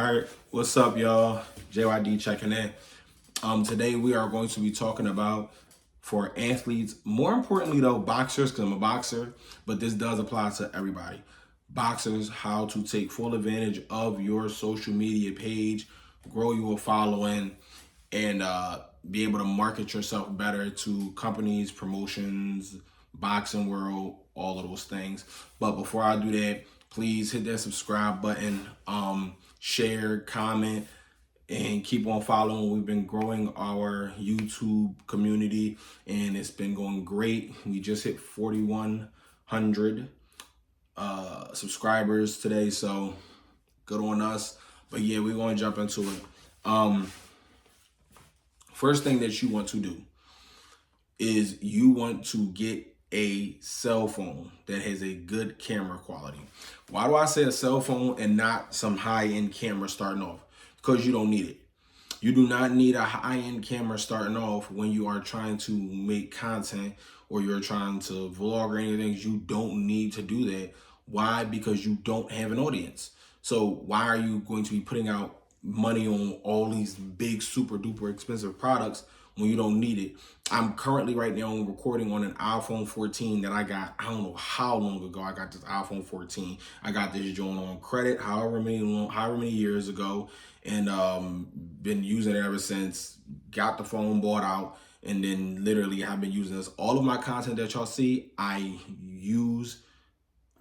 All right, what's up, y'all? JYD checking in. Today we are going to be talking about for athletes, more importantly though, boxers, because I'm a boxer, but this does apply to everybody. Boxers, how to take full advantage of your social media page, grow your following, and be able to market yourself better to companies, promotions, boxing world, all of those things. But before I do that, please hit that subscribe button, share, comment, and keep on following. We've been growing our YouTube community and it's been going great. We just hit 4,100 subscribers today, so good on us. But yeah, we're going to jump into it. First thing that you want to do is you want to get a cell phone that has a good camera quality. Why do I say a cell phone and not some high-end camera starting off? Because you don't need it. You do not need a high-end camera starting off when you are trying to make content or you're trying to vlog or anything. You don't need to do that. Why? Because you don't have an audience. So why are you going to be putting out money on all these big, super duper expensive products when you don't need it? I'm currently right now recording on an iPhone 14 that I got, I don't know how long ago I got this iPhone 14. I got this joint on credit however many years ago, and been using it ever since. Got the phone bought out, and then literally have been using this. All of my content that y'all see, I use,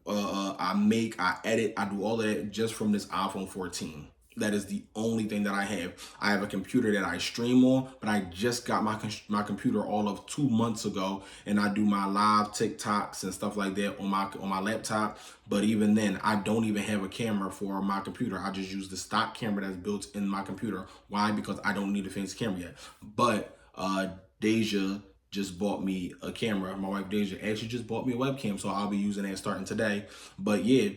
I make, I edit, I do all of that just from this iPhone 14. That is the only thing that I have. I have a computer that I stream on, but I just got my computer all of 2 months ago, and I do my live TikToks and stuff like that on my laptop. But even then, I don't even have a camera for my computer. I just use the stock camera that's built in my computer. Why? Because I don't need a fancy camera yet. But Deja just bought me a camera. My wife Deja actually just bought me a webcam, so I'll be using that starting today. But yeah,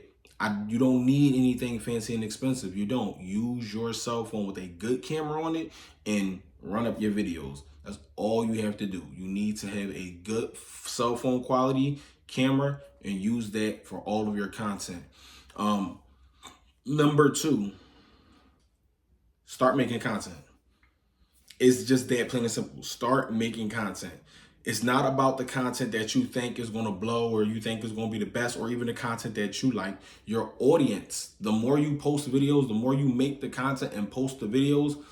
you don't need anything fancy and expensive. You don't. Use your cell phone with a good camera on it and run up your videos. That's all you have to do. You need to have a good cell phone quality camera and use that for all of your content. Number two, start making content. It's just that, plain and simple. Start making content. It's not about the content that you think is going to blow or you think is going to be the best, or even the content that you like. Your audience, the more you post videos, the more you make the content and post the videos,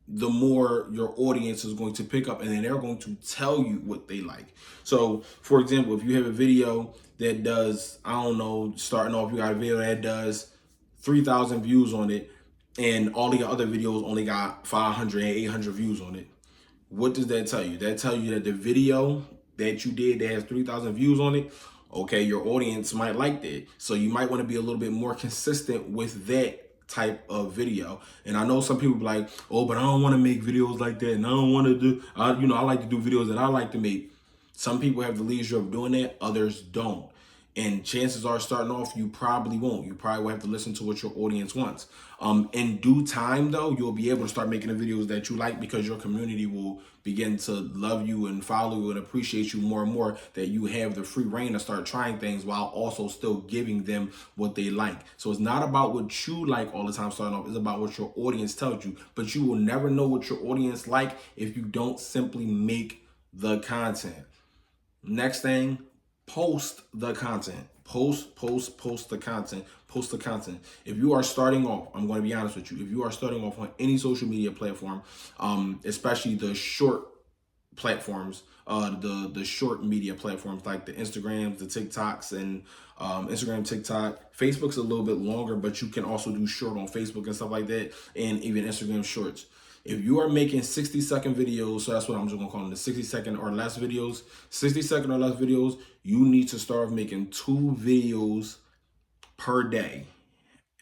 the more your audience is going to pick up, and then they're going to tell you what they like. So for example, if you have a video that does, I don't know, starting off, you got a video that does 3,000 views on it, and all the other videos only got 500 and 800 views on it. What does that tell you? That tells you that the video that you did that has 3,000 views on it, okay, your audience might like that. So you might want to be a little bit more consistent with that type of video. And I know some people be like, oh, but I don't want to make videos like that, and I don't want to do, I like to do videos that I like to make. Some people have the leisure of doing that, others don't. And chances are, starting off, you probably won't. You probably will have to listen to what your audience wants. In due time, though, you'll be able to start making the videos that you like, because your community will begin to love you and follow you and appreciate you more and more, that you have the free reign to start trying things while also still giving them what they like. So it's not about what you like all the time starting off. It's about what your audience tells you. But you will never know what your audience like if you don't simply make the content. Next thing, post the content. Post the content. Post the content. If you are starting off, I'm going to be honest with you. If you are starting off on any social media platform, especially the short platforms, the short media platforms like the Instagrams, the TikToks, and Instagram, TikTok, Facebook's a little bit longer, but you can also do short on Facebook and stuff like that, and even Instagram shorts. If you are making 60-second videos, so that's what I'm just gonna call them, the 60-second or less videos, 60-second or less videos, you need to start making 2 videos per day,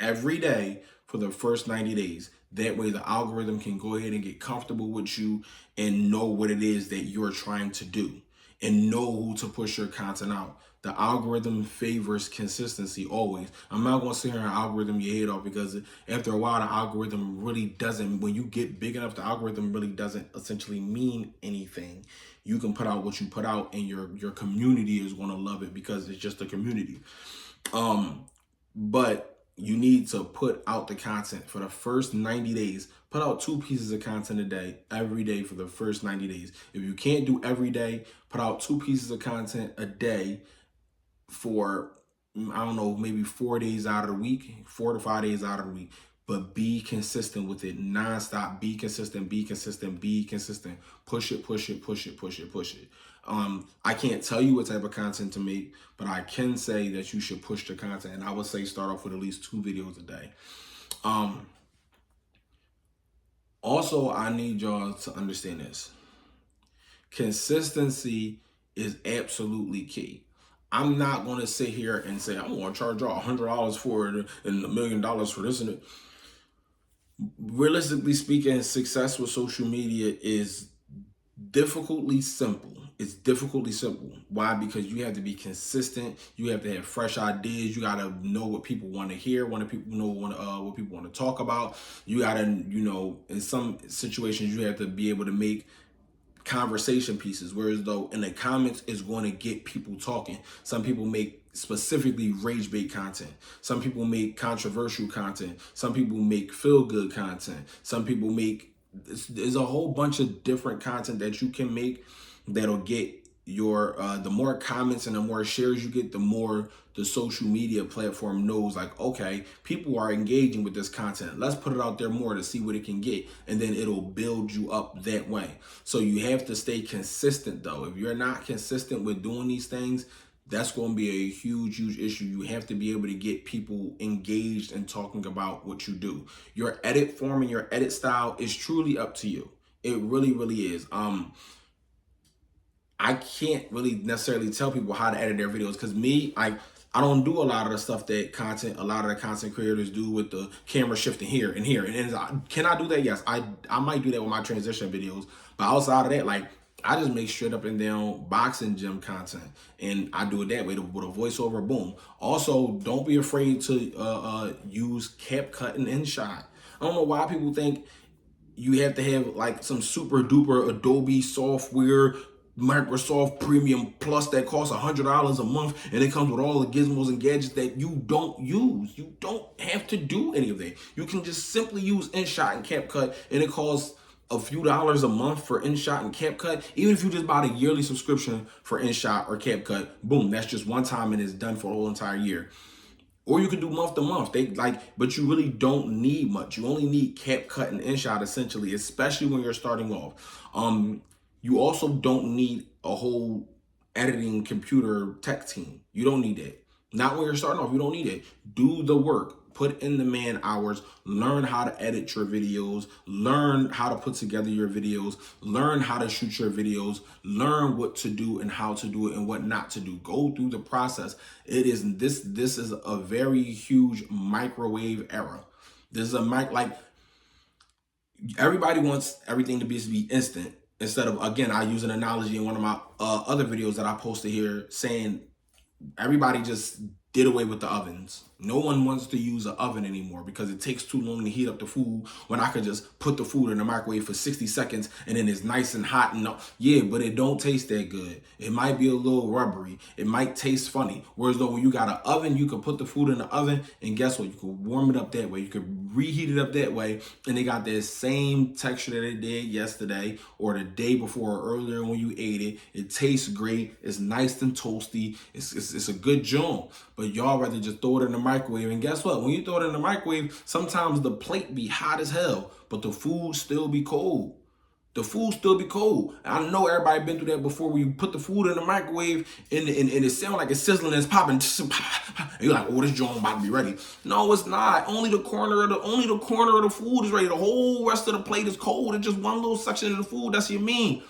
every day for the first 90 days. That way the algorithm can go ahead and get comfortable with you and know what it is that you're trying to do and know who to push your content out. The algorithm favors consistency always. I'm not going to sit here and algorithm your head off, because after a while, the algorithm really doesn't, when you get big enough, the algorithm really doesn't essentially mean anything. You can put out what you put out, and your community is going to love it because it's just a community. But you need to put out the content for the first 90 days. Put out 2 pieces of content a day, every day for the first 90 days. If you can't do every day, put out 2 pieces of content a day for, I don't know, maybe 4 days out of the week, 4 to 5 days out of the week. But be consistent with it nonstop. Be consistent, be consistent, be consistent. Push it, push it, push it, push it, push it. I can't tell you what type of content to make, but I can say that you should push the content. And I would say start off with at least 2 videos a day. Also, I need y'all to understand this. Consistency is absolutely key. I'm not going to sit here and say, I'm going to charge y'all $100 for it and $1 million for this and it. Realistically speaking, success with social media is difficultly simple. It's difficultly simple. Why? Because you have to be consistent. You have to have fresh ideas. You got to know what people want to hear. What people want to talk about. You got to, in some situations, you have to be able to make conversation pieces, whereas though in the comments is going to get people talking. Some people make specifically rage bait content. Some people make controversial content. Some people make feel good content. Some people make, there's a whole bunch of different content that you can make that'll get your the more comments and the more shares you get, the more the social media platform knows, like, okay, people are engaging with this content. Let's put it out there more to see what it can get. And then it'll build you up that way. So you have to stay consistent though. If you're not consistent with doing these things, that's going to be a huge, huge issue. You have to be able to get people engaged and talking about what you do. Your edit form and your edit style is truly up to you. It really, really is. I can't really necessarily tell people how to edit their videos because I don't do a lot of the stuff that a lot of the content creators do with the camera shifting here and here. And can I do that? Yes, I might do that with my transition videos. But outside of that, like, I just make straight up and down boxing gym content, and I do it that way with a voiceover. Boom. Also, don't be afraid to use CapCut and InShot. I don't know why people think you have to have like some super duper Adobe software, Microsoft Premium Plus that costs $100 a month, and it comes with all the gizmos and gadgets that you don't use. You don't have to do any of that. You can just simply use InShot and CapCut, and it costs a few dollars a month for InShot and CapCut. Even if you just buy a yearly subscription for InShot or CapCut, boom, that's just one time and it's done for the whole entire year. Or you could do month to month. But you really don't need much. You only need CapCut and InShot essentially, especially when you're starting off. You also don't need a whole editing computer tech team. You don't need that. Not when you're starting off. You don't need it. Do the work. Put in the man hours. Learn how to edit your videos. Learn how to put together your videos. Learn how to shoot your videos. Learn what to do and how to do it and what not to do. Go through the process. This is a very huge microwave era. This is everybody wants everything to be instant. Instead of, again, I use an analogy in one of my other videos that I posted here saying everybody just did away with the ovens. No one wants to use an oven anymore because it takes too long to heat up the food when I could just put the food in the microwave for 60 seconds and then it's nice and hot. Yeah, but it don't taste that good. It might be a little rubbery. It might taste funny. Whereas though when you got an oven, you can put the food in the oven and guess what? You can warm it up that way. You could reheat it up that way and they got that same texture that it did yesterday or the day before or earlier when you ate it. It tastes great. It's nice and toasty. It's a good joint. But y'all rather just throw it in the microwave. And guess what? When you throw it in the microwave, sometimes the plate be hot as hell, but the food still be cold. The food still be cold. I know everybody been through that before where you put the food in the microwave and it sounds like it's sizzling and it's popping. And you're like, oh, this joint about to be ready. No, it's not. Only the corner of the food is ready. The whole rest of the plate is cold. It's just one little section of the food. That's your mean.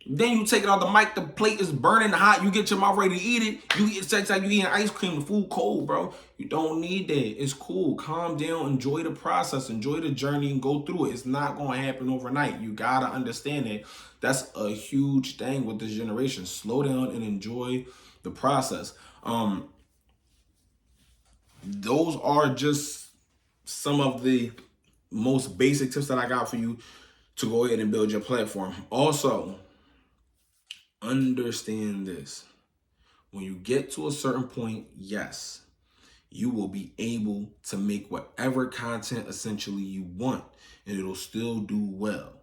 Then you take it out the mic, the plate is burning hot, you get your mouth ready to eat it, it's like you eating ice cream, the food cold, bro. You don't need that. It's cool. Calm down, enjoy the process, enjoy the journey and go through it. It's not going to happen overnight. You got to understand that. That's a huge thing with this generation. Slow down and enjoy the process. Those are just some of the most basic tips that I got for you to go ahead and build your platform. Also, understand this. When you get to a certain point, yes, you will be able to make whatever content essentially you want, and it'll still do well.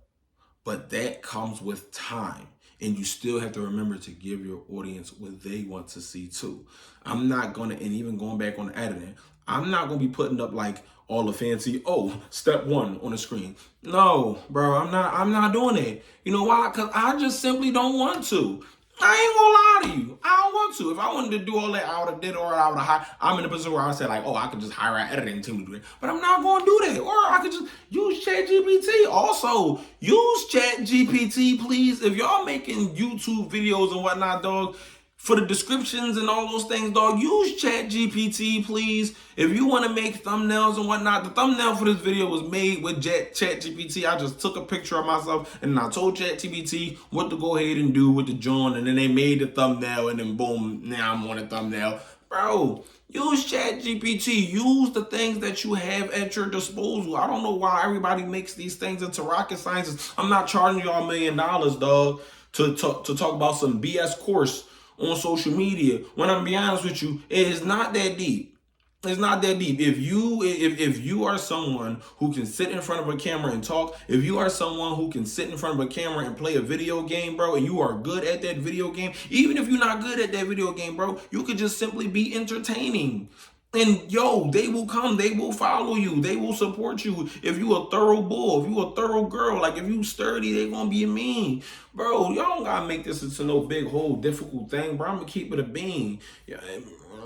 But that comes with time. And you still have to remember to give your audience what they want to see too. I'm not gonna, and even going back on the editing, I'm not gonna be putting up like all the fancy, step one on the screen. No, bro, I'm not doing it. You know why? Because I just simply don't want to. I ain't gonna lie to you. I don't want to. If I wanted to do all that, I would have did, or I would have. I'm in a position where I said like, I could just hire an editing team to do it. But I'm not gonna do that. Or I could just use ChatGPT. Also, use ChatGPT, please. If y'all making YouTube videos and whatnot, dog, for the descriptions and all those things, dog, use ChatGPT, please. If you want to make thumbnails and whatnot, the thumbnail for this video was made with ChatGPT. I just took a picture of myself and I told ChatGPT what to go ahead and do with the joint, and then they made the thumbnail, and then boom, now I'm on a thumbnail. Bro, use ChatGPT. Use the things that you have at your disposal. I don't know why everybody makes these things into rocket sciences. I'm not charging y'all $1 million, dog, to talk about some BS course on social media. When I'm be honest with you, it is not that deep. It's not that deep. If you are someone who can sit in front of a camera and talk, if you are someone who can sit in front of a camera and play a video game, bro, and you are good at that video game, even if you're not good at that video game, bro, you could just simply be entertaining. And they will come, they will follow you, they will support you. If you a thorough bull, if you a thorough girl, like if you sturdy, they gonna be mean. Bro, y'all don't gotta make this into no big whole difficult thing, bro. I'm gonna keep it a bean. Yeah,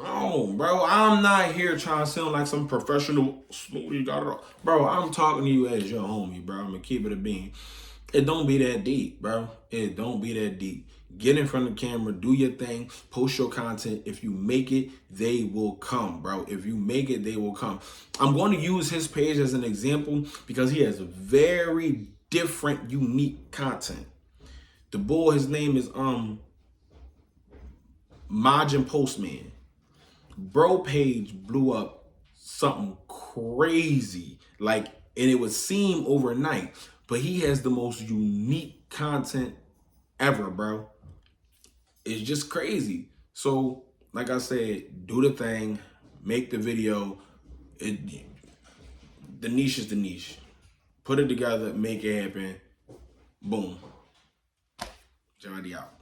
no, bro, I'm not here trying to sound like some professional smoothie. Bro, I'm talking to you as your homie, bro. I'm gonna keep it a bean. It don't be that deep, bro. It don't be that deep. Get in front of the camera, do your thing, post your content. If you make it, they will come, bro. If you make it, they will come. I'm going to use his page as an example because he has very different, unique content. The boy, his name is Majin Postman. Bro page blew up something crazy. And it would seem overnight, but he has the most unique content ever, bro. It's just crazy. So, like I said, do the thing, make the video. The niche is the niche. Put it together, make it happen. Boom. Johnny out.